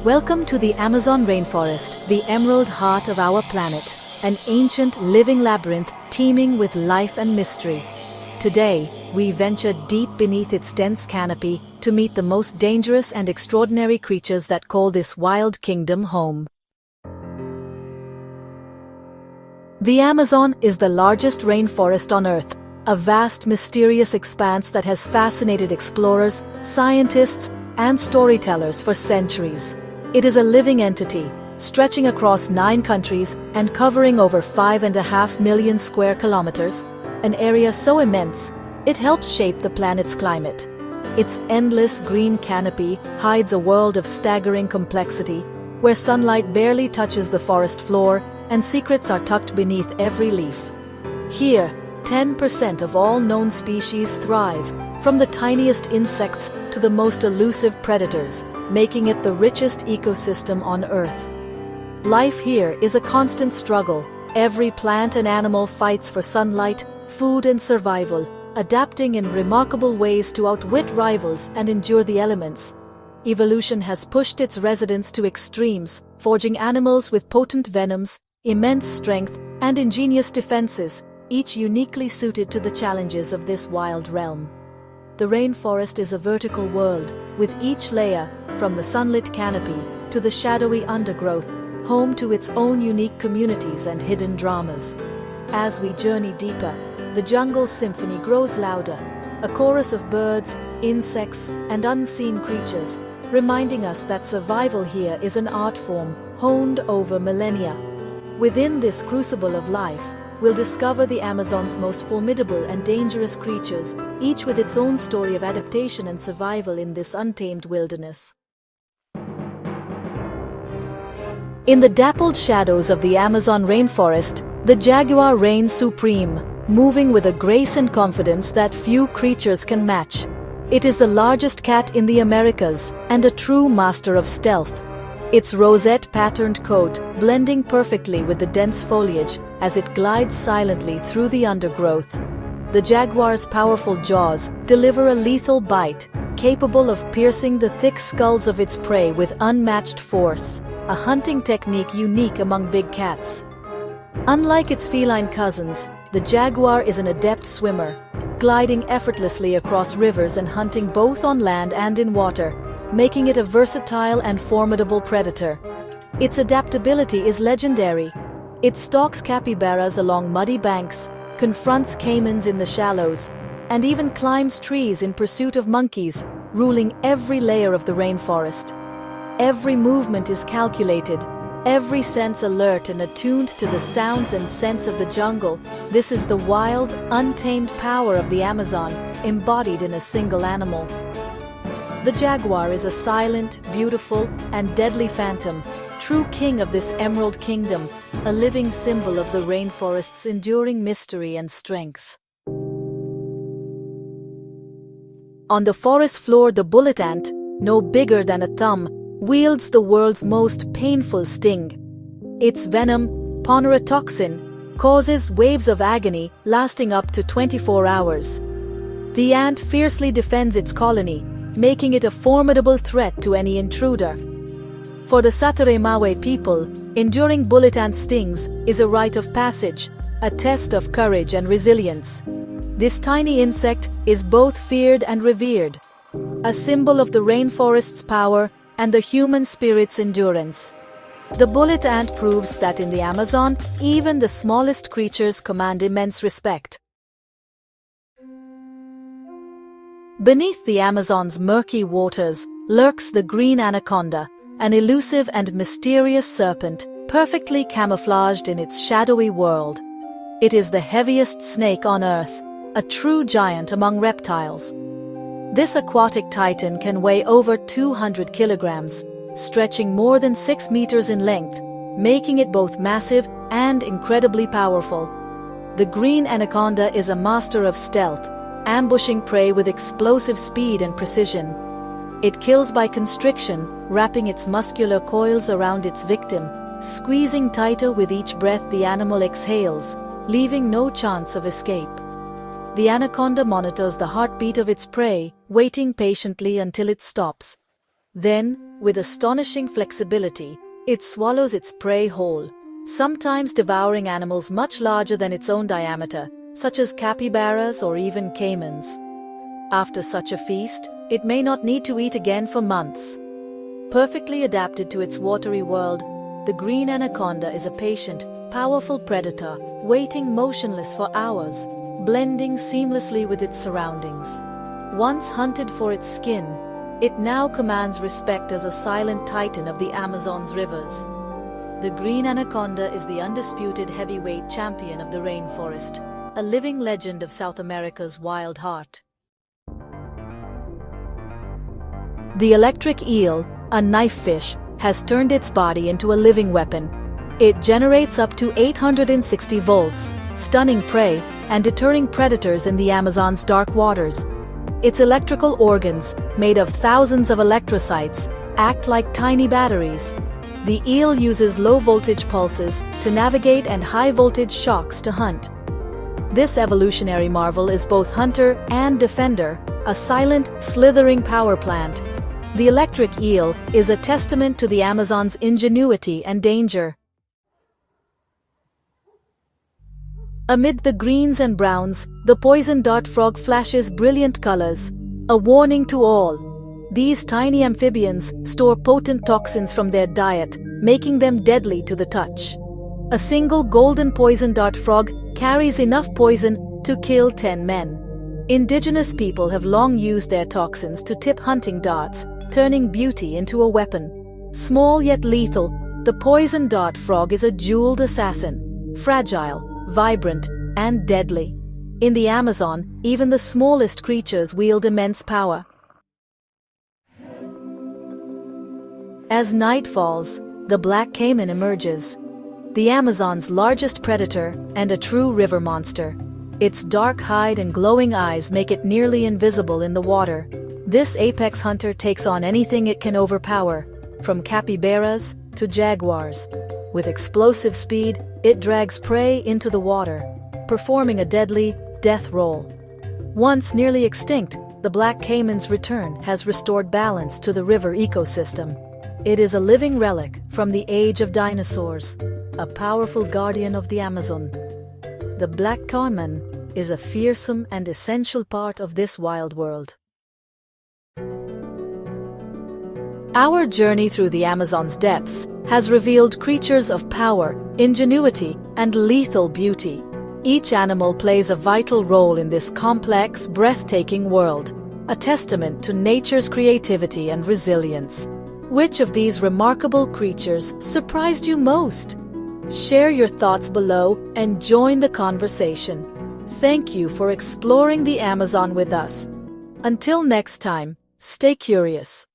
Welcome to the Amazon rainforest, the emerald heart of our planet, an ancient living labyrinth teeming with life and mystery. Today, we venture deep beneath its dense canopy to meet the most dangerous and extraordinary creatures that call this wild kingdom home. The Amazon is the largest rainforest on Earth, a vast mysterious expanse that has fascinated explorers, scientists, and storytellers for centuries. It is a living entity, stretching across 9 countries and covering over 5.5 million square kilometers, an area so immense, it helps shape the planet's climate. Its endless green canopy hides a world of staggering complexity, where sunlight barely touches the forest floor and secrets are tucked beneath every leaf. Here, 10% of all known species thrive, from the tiniest insects to the most elusive predators, making it the richest ecosystem on Earth. Life here is a constant struggle. Every plant and animal fights for sunlight, food and survival, adapting in remarkable ways to outwit rivals and endure the elements. Evolution has pushed its residents to extremes, forging animals with potent venoms, immense strength, and ingenious defenses, each uniquely suited to the challenges of this wild realm. The rainforest is a vertical world, with each layer, from the sunlit canopy to the shadowy undergrowth, home to its own unique communities and hidden dramas. As we journey deeper, the jungle's symphony grows louder, a chorus of birds, insects, and unseen creatures, reminding us that survival here is an art form honed over millennia. Within this crucible of life, we'll discover the Amazon's most formidable and dangerous creatures, each with its own story of adaptation and survival in this untamed wilderness. In the dappled shadows of the Amazon rainforest, the jaguar reigns supreme, moving with a grace and confidence that few creatures can match. It is the largest cat in the Americas and a true master of stealth, its rosette-patterned coat blending perfectly with the dense foliage as it glides silently through the undergrowth. The jaguar's powerful jaws deliver a lethal bite, capable of piercing the thick skulls of its prey with unmatched force, a hunting technique unique among big cats. Unlike its feline cousins, the jaguar is an adept swimmer, gliding effortlessly across rivers and hunting both on land and in water, making it a versatile and formidable predator. Its adaptability is legendary. It stalks capybaras along muddy banks, confronts caimans in the shallows, and even climbs trees in pursuit of monkeys, ruling every layer of the rainforest. Every movement is calculated, every sense alert and attuned to the sounds and scents of the jungle. This is the wild, untamed power of the Amazon, embodied in a single animal. The jaguar is a silent, beautiful, and deadly phantom, true king of this emerald kingdom, a living symbol of the rainforest's enduring mystery and strength. On the forest floor, the bullet ant, no bigger than a thumb, wields the world's most painful sting. Its venom, ponerotoxin, causes waves of agony lasting up to 24 hours. The ant fiercely defends its colony, making it a formidable threat to any intruder. For the Sataremawe people, enduring bullet ant stings is a rite of passage, a test of courage and resilience. This tiny insect is both feared and revered, a symbol of the rainforest's power and the human spirit's endurance. The bullet ant proves that in the Amazon, even the smallest creatures command immense respect. Beneath the Amazon's murky waters lurks the green anaconda, an elusive and mysterious serpent, perfectly camouflaged in its shadowy world. It is the heaviest snake on Earth, a true giant among reptiles. This aquatic titan can weigh over 200 kilograms, stretching more than 6 meters in length, making it both massive and incredibly powerful. The green anaconda is a master of stealth, ambushing prey with explosive speed and precision. It kills by constriction, wrapping its muscular coils around its victim, squeezing tighter with each breath the animal exhales, leaving no chance of escape. The anaconda monitors the heartbeat of its prey, waiting patiently until it stops. Then, with astonishing flexibility, it swallows its prey whole, sometimes devouring animals much larger than its own diameter, such as capybaras or even caimans. After such a feast, it may not need to eat again for months. Perfectly adapted to its watery world, the green anaconda is a patient, powerful predator, waiting motionless for hours, blending seamlessly with its surroundings. Once hunted for its skin, it now commands respect as a silent titan of the Amazon's rivers. The green anaconda is the undisputed heavyweight champion of the rainforest, a living legend of South America's wild heart. The electric eel, a knife fish, has turned its body into a living weapon. It generates up to 860 volts, stunning prey and deterring predators in the Amazon's dark waters. Its electrical organs, made of thousands of electrocytes, act like tiny batteries. The eel uses low-voltage pulses to navigate and high-voltage shocks to hunt. This evolutionary marvel is both hunter and defender, a silent, slithering power plant. The electric eel is a testament to the Amazon's ingenuity and danger. Amid the greens and browns, the poison dart frog flashes brilliant colors, a warning to all. These tiny amphibians store potent toxins from their diet, making them deadly to the touch. A single golden poison dart frog carries enough poison to kill 10 men. Indigenous people have long used their toxins to tip hunting darts, turning beauty into a weapon. Small yet lethal, the poison dart frog is a jeweled assassin, fragile, vibrant, and deadly. In the Amazon, even the smallest creatures wield immense power. As night falls, the black caiman emerges, the Amazon's largest predator and a true river monster. Its dark hide and glowing eyes make it nearly invisible in the water. This apex hunter takes on anything it can overpower, from capybaras to jaguars. With explosive speed, it drags prey into the water, performing a deadly death roll. Once nearly extinct, the black caiman's return has restored balance to the river ecosystem. It is a living relic from the age of dinosaurs, a powerful guardian of the Amazon. The black caiman is a fearsome and essential part of this wild world. Our journey through the Amazon's depths has revealed creatures of power, ingenuity, and lethal beauty. Each animal plays a vital role in this complex, breathtaking world, a testament to nature's creativity and resilience. Which of these remarkable creatures surprised you most? Share your thoughts below and join the conversation. Thank you for exploring the Amazon with us. Until next time, stay curious.